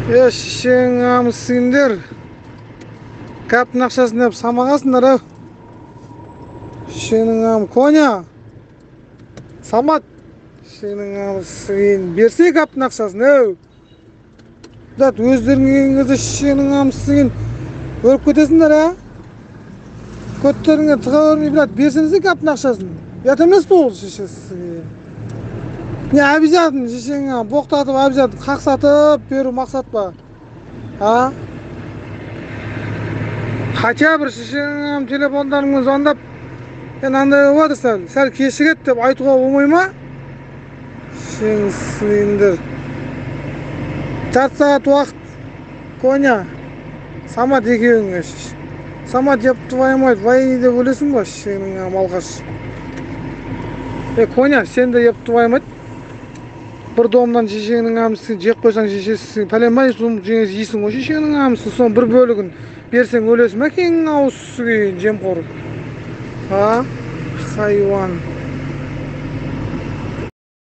Şişeң amысыңдар. Каптың ақшасын деп самағасыңдар ау. Шишенің амы Коня. Самат. Шишенің амысын берсе каптың ақшасын ау. Дат өздерің кезде шишенің амысын өріп кетесіңдер а? Көттеріңе тыға өрмей білат берсеңіздер каптың ақшасын. Ят емес бұл шишесі. Не обязательно шишеңе боқтатып обязательно қақсатып беру мақсат па? А? Хотя бір шишеңе телефондарыңмен звондап андай болады сәл кешігеді деп айтуға болмай ма? Шишеңіздер. Жарты сағат уақыт Коня. Самат екеуіңе. Самат еп твою мать, войны деп өлесің ба шишеңе алғаш. Коня, сен де еп твою мать. Bir domdan şişenin amısını jep koysan şişesi palemay so'm jeysin o şişenin amısını son bir bölügün bersen ölesin ekeň awuz sugy jemqor. Ha? Hayvan.